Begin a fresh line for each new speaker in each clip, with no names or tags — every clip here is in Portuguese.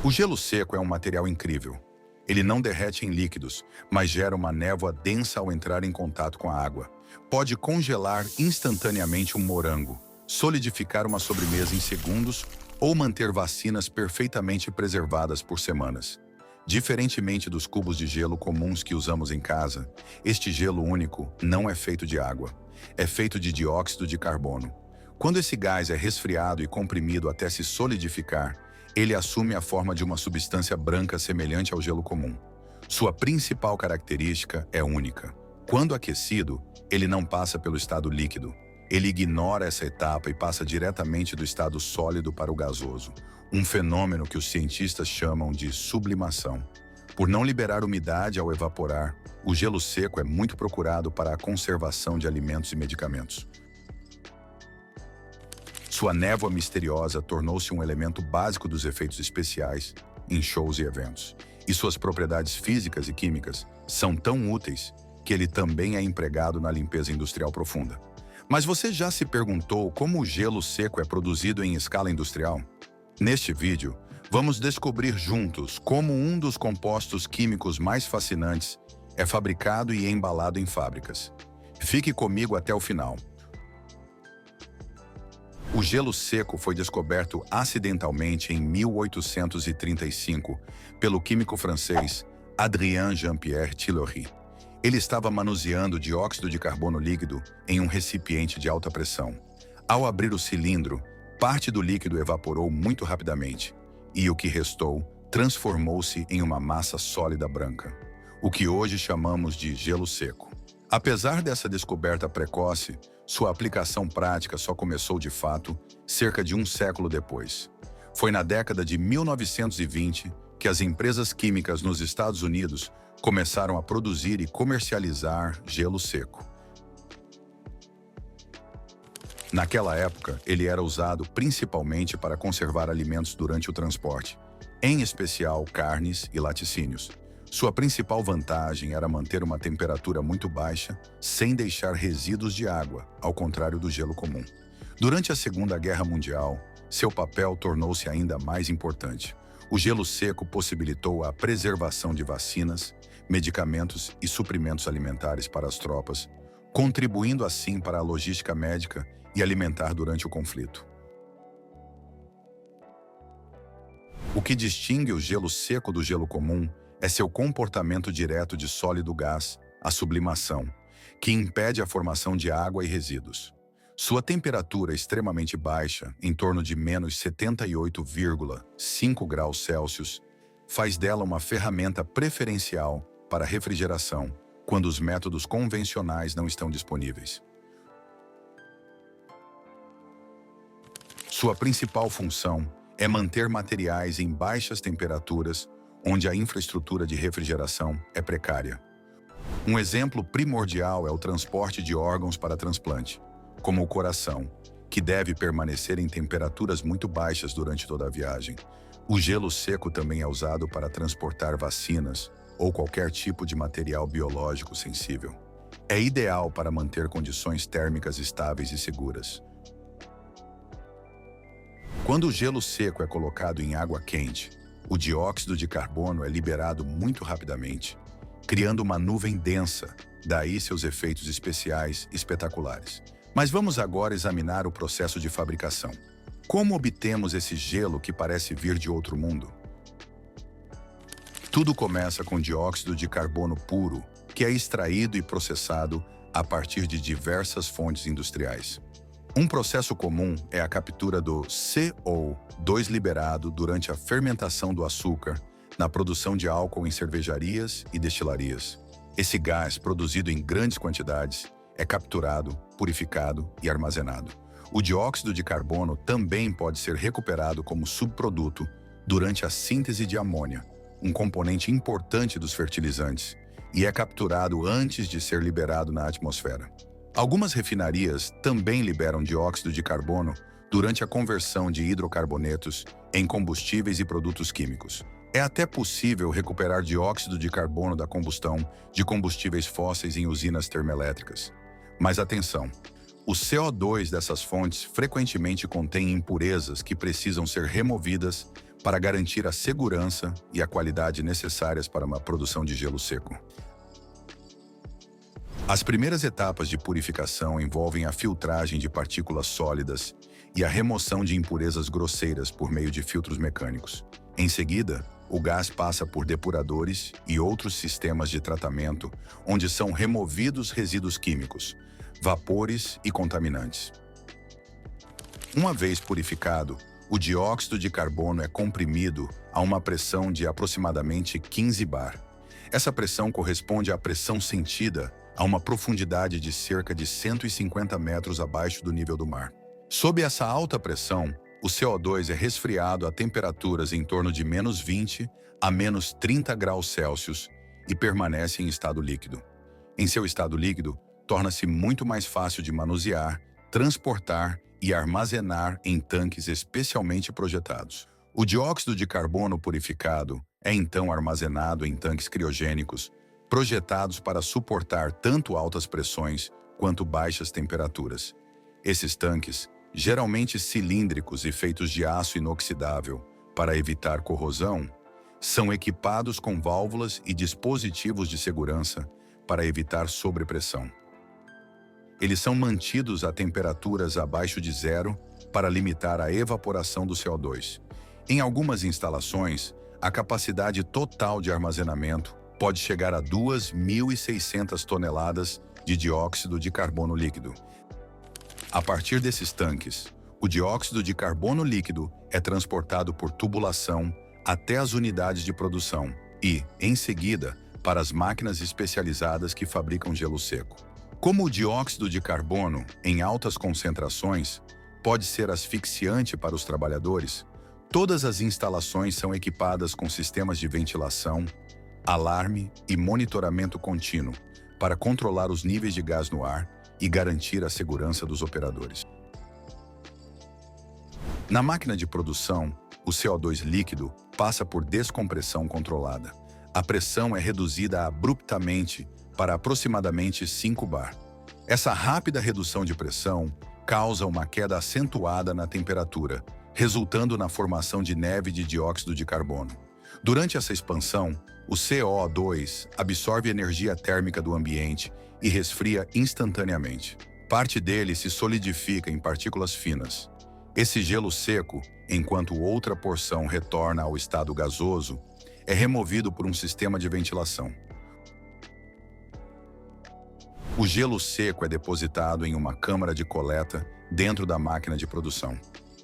O gelo seco é um material incrível. Ele não derrete em líquidos, mas gera uma névoa densa ao entrar em contato com a água. Pode congelar instantaneamente um morango, solidificar uma sobremesa em segundos ou manter vacinas perfeitamente preservadas por semanas. Diferentemente dos cubos de gelo comuns que usamos em casa, este gelo único não é feito de água. É feito de dióxido de carbono. Quando esse gás é resfriado e comprimido até se solidificar, ele assume a forma de uma substância branca semelhante ao gelo comum. Sua principal característica é única. Quando aquecido, ele não passa pelo estado líquido. Ele ignora essa etapa e passa diretamente do estado sólido para o gasoso, um fenômeno que os cientistas chamam de sublimação. Por não liberar umidade ao evaporar, o gelo seco é muito procurado para a conservação de alimentos e medicamentos. Sua névoa misteriosa tornou-se um elemento básico dos efeitos especiais em shows e eventos. E suas propriedades físicas e químicas são tão úteis que ele também é empregado na limpeza industrial profunda. Mas você já se perguntou como o gelo seco é produzido em escala industrial? Neste vídeo, vamos descobrir juntos como um dos compostos químicos mais fascinantes é fabricado e embalado em fábricas. Fique comigo até o final. O gelo seco foi descoberto acidentalmente em 1835 pelo químico francês Adrien Jean-Pierre Tillery. Ele estava manuseando dióxido de carbono líquido em um recipiente de alta pressão. Ao abrir o cilindro, parte do líquido evaporou muito rapidamente, e o que restou transformou-se em uma massa sólida branca, o que hoje chamamos de gelo seco. Apesar dessa descoberta precoce, sua aplicação prática só começou de fato cerca de um século depois. Foi na década de 1920 que as empresas químicas nos Estados Unidos começaram a produzir e comercializar gelo seco. Naquela época, ele era usado principalmente para conservar alimentos durante o transporte, em especial carnes e laticínios. Sua principal vantagem era manter uma temperatura muito baixa, sem deixar resíduos de água, ao contrário do gelo comum. Durante a Segunda Guerra Mundial, seu papel tornou-se ainda mais importante. O gelo seco possibilitou a preservação de vacinas, medicamentos e suprimentos alimentares para as tropas, contribuindo assim para a logística médica e alimentar durante o conflito. O que distingue o gelo seco do gelo comum é seu comportamento direto de sólido-gás, a sublimação, que impede a formação de água e resíduos. Sua temperatura extremamente baixa, em torno de menos 78,5 graus Celsius, faz dela uma ferramenta preferencial para refrigeração, quando os métodos convencionais não estão disponíveis. Sua principal função é manter materiais em baixas temperaturas, onde a infraestrutura de refrigeração é precária. Um exemplo primordial é o transporte de órgãos para transplante, como o coração, que deve permanecer em temperaturas muito baixas durante toda a viagem. O gelo seco também é usado para transportar vacinas ou qualquer tipo de material biológico sensível. É ideal para manter condições térmicas estáveis e seguras. Quando o gelo seco é colocado em água quente, o dióxido de carbono é liberado muito rapidamente, criando uma nuvem densa, daí seus efeitos especiais espetaculares. Mas vamos agora examinar o processo de fabricação. Como obtemos esse gelo que parece vir de outro mundo? Tudo começa com dióxido de carbono puro, que é extraído e processado a partir de diversas fontes industriais. Um processo comum é a captura do CO2 liberado durante a fermentação do açúcar na produção de álcool em cervejarias e destilarias. Esse gás, produzido em grandes quantidades, é capturado, purificado e armazenado. O dióxido de carbono também pode ser recuperado como subproduto durante a síntese de amônia, um componente importante dos fertilizantes, e é capturado antes de ser liberado na atmosfera. Algumas refinarias também liberam dióxido de carbono durante a conversão de hidrocarbonetos em combustíveis e produtos químicos. É até possível recuperar dióxido de carbono da combustão de combustíveis fósseis em usinas termoelétricas. Mas atenção, o CO2 dessas fontes frequentemente contém impurezas que precisam ser removidas para garantir a segurança e a qualidade necessárias para uma produção de gelo seco. As primeiras etapas de purificação envolvem a filtragem de partículas sólidas e a remoção de impurezas grosseiras por meio de filtros mecânicos. Em seguida, o gás passa por depuradores e outros sistemas de tratamento, onde são removidos resíduos químicos, vapores e contaminantes. Uma vez purificado, o dióxido de carbono é comprimido a uma pressão de aproximadamente 15 bar. Essa pressão corresponde à pressão sentida a uma profundidade de cerca de 150 metros abaixo do nível do mar. Sob essa alta pressão, o CO2 é resfriado a temperaturas em torno de -20 a -30 graus Celsius e permanece em estado líquido. Em seu estado líquido, torna-se muito mais fácil de manusear, transportar e armazenar em tanques especialmente projetados. O dióxido de carbono purificado é então armazenado em tanques criogênicos, projetados para suportar tanto altas pressões quanto baixas temperaturas. Esses tanques, geralmente cilíndricos e feitos de aço inoxidável para evitar corrosão, são equipados com válvulas e dispositivos de segurança para evitar sobrepressão. Eles são mantidos a temperaturas abaixo de zero para limitar a evaporação do CO2. Em algumas instalações, a capacidade total de armazenamento pode chegar a 2.600 toneladas de dióxido de carbono líquido. A partir desses tanques, o dióxido de carbono líquido é transportado por tubulação até as unidades de produção e, em seguida, para as máquinas especializadas que fabricam gelo seco. Como o dióxido de carbono, em altas concentrações, pode ser asfixiante para os trabalhadores, todas as instalações são equipadas com sistemas de ventilação, alarme e monitoramento contínuo para controlar os níveis de gás no ar e garantir a segurança dos operadores. Na máquina de produção, o CO2 líquido passa por descompressão controlada. A pressão é reduzida abruptamente para aproximadamente 5 bar. Essa rápida redução de pressão causa uma queda acentuada na temperatura, resultando na formação de neve de dióxido de carbono. Durante essa expansão, o CO2 absorve energia térmica do ambiente e resfria instantaneamente. Parte dele se solidifica em partículas finas. Esse gelo seco, enquanto outra porção retorna ao estado gasoso, é removido por um sistema de ventilação. O gelo seco é depositado em uma câmara de coleta dentro da máquina de produção.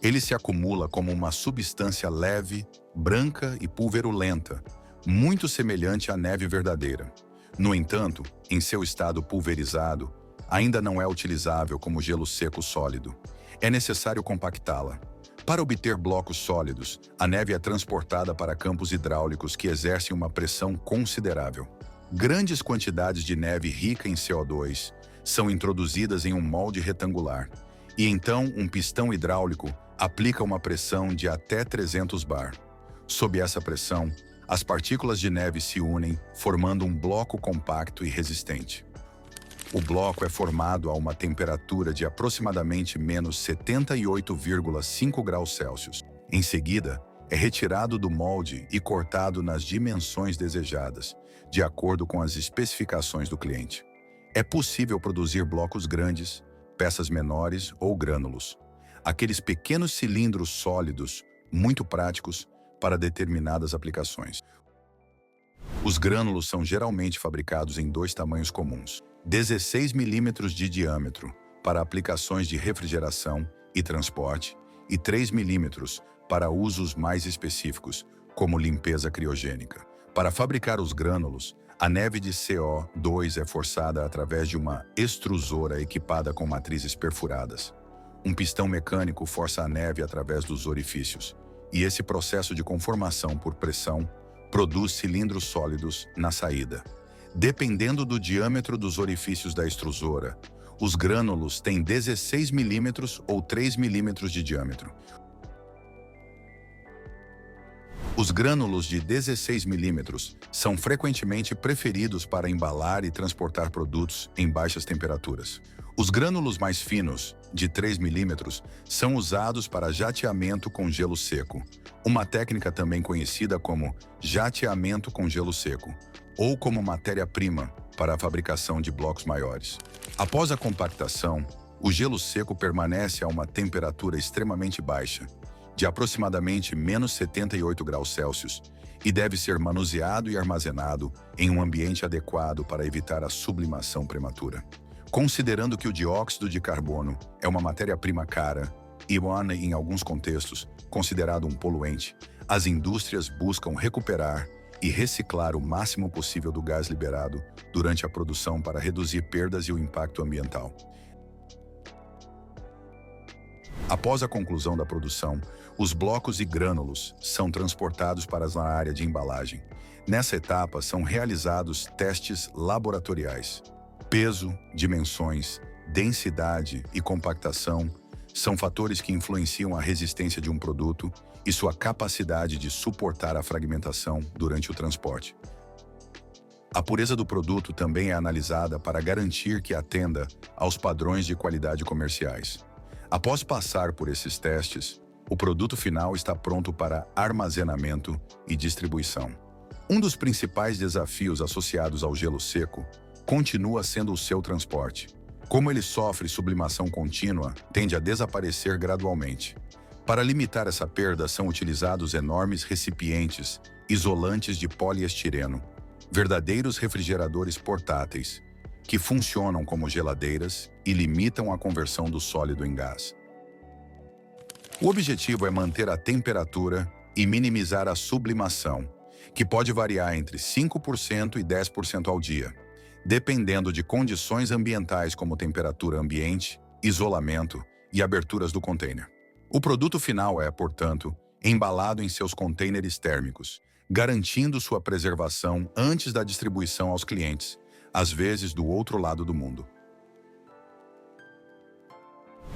Ele se acumula como uma substância leve, branca e pulverulenta, muito semelhante à neve verdadeira. No entanto, em seu estado pulverizado, ainda não é utilizável como gelo seco sólido. É necessário compactá-la. Para obter blocos sólidos, a neve é transportada para campos hidráulicos que exercem uma pressão considerável. Grandes quantidades de neve rica em CO2 são introduzidas em um molde retangular, e então um pistão hidráulico aplica uma pressão de até 300 bar. Sob essa pressão, as partículas de neve se unem, formando um bloco compacto e resistente. O bloco é formado a uma temperatura de aproximadamente -78,5 graus Celsius. Em seguida, é retirado do molde e cortado nas dimensões desejadas, de acordo com as especificações do cliente. É possível produzir blocos grandes, peças menores ou grânulos. Aqueles pequenos cilindros sólidos, muito práticos para determinadas aplicações. Os grânulos são geralmente fabricados em 2 tamanhos comuns: 16 milímetros de diâmetro para aplicações de refrigeração e transporte e 3 milímetros para usos mais específicos, como limpeza criogênica. Para fabricar os grânulos, a neve de CO2 é forçada através de uma extrusora equipada com matrizes perfuradas. Um pistão mecânico força a neve através dos orifícios, e esse processo de conformação por pressão produz cilindros sólidos na saída. Dependendo do diâmetro dos orifícios da extrusora, os grânulos têm 16 milímetros ou 3 milímetros de diâmetro. Os grânulos de 16 milímetros são frequentemente preferidos para embalar e transportar produtos em baixas temperaturas. Os grânulos mais finos, de 3 milímetros, são usados para jateamento com gelo seco, uma técnica também conhecida como jateamento com gelo seco, ou como matéria-prima para a fabricação de blocos maiores. Após a compactação, o gelo seco permanece a uma temperatura extremamente baixa, de aproximadamente menos 78 graus Celsius, e deve ser manuseado e armazenado em um ambiente adequado para evitar a sublimação prematura. Considerando que o dióxido de carbono é uma matéria-prima cara e, em alguns contextos, considerado um poluente, as indústrias buscam recuperar e reciclar o máximo possível do gás liberado durante a produção para reduzir perdas e o impacto ambiental. Após a conclusão da produção, os blocos e grânulos são transportados para a área de embalagem. Nessa etapa, são realizados testes laboratoriais. Peso, dimensões, densidade e compactação são fatores que influenciam a resistência de um produto e sua capacidade de suportar a fragmentação durante o transporte. A pureza do produto também é analisada para garantir que atenda aos padrões de qualidade comerciais. Após passar por esses testes, o produto final está pronto para armazenamento e distribuição. Um dos principais desafios associados ao gelo seco continua sendo o seu transporte. Como ele sofre sublimação contínua, tende a desaparecer gradualmente. Para limitar essa perda, são utilizados enormes recipientes isolantes de poliestireno, verdadeiros refrigeradores portáteis, que funcionam como geladeiras e limitam a conversão do sólido em gás. O objetivo é manter a temperatura e minimizar a sublimação, que pode variar entre 5% e 10% ao dia, dependendo de condições ambientais como temperatura ambiente, isolamento e aberturas do container. O produto final é, portanto, embalado em seus contêineres térmicos, garantindo sua preservação antes da distribuição aos clientes, às vezes do outro lado do mundo.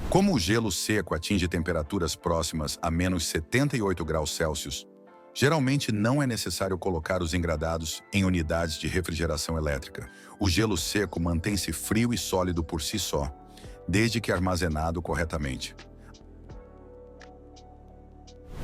Como o gelo seco atinge temperaturas próximas a menos 78 graus Celsius, geralmente não é necessário colocar os engradados em unidades de refrigeração elétrica. O gelo seco mantém-se frio e sólido por si só, desde que armazenado corretamente.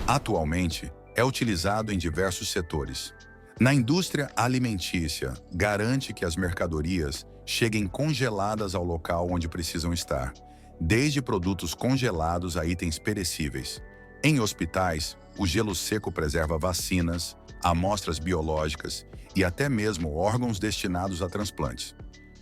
Atualmente, é utilizado em diversos setores. Na indústria alimentícia, garante que as mercadorias cheguem congeladas ao local onde precisam estar, desde produtos congelados a itens perecíveis. Em hospitais, o gelo seco preserva vacinas, amostras biológicas e até mesmo órgãos destinados a transplantes.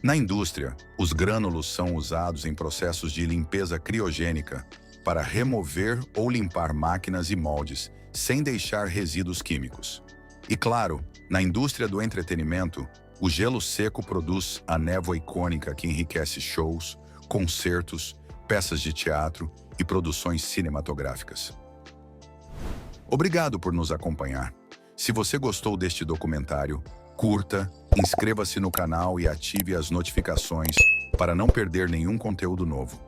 Na indústria, os grânulos são usados em processos de limpeza criogênica para remover ou limpar máquinas e moldes sem deixar resíduos químicos. E claro, na indústria do entretenimento, o gelo seco produz a névoa icônica que enriquece shows, concertos, peças de teatro e produções cinematográficas. Obrigado por nos acompanhar. Se você gostou deste documentário, curta, inscreva-se no canal e ative as notificações para não perder nenhum conteúdo novo.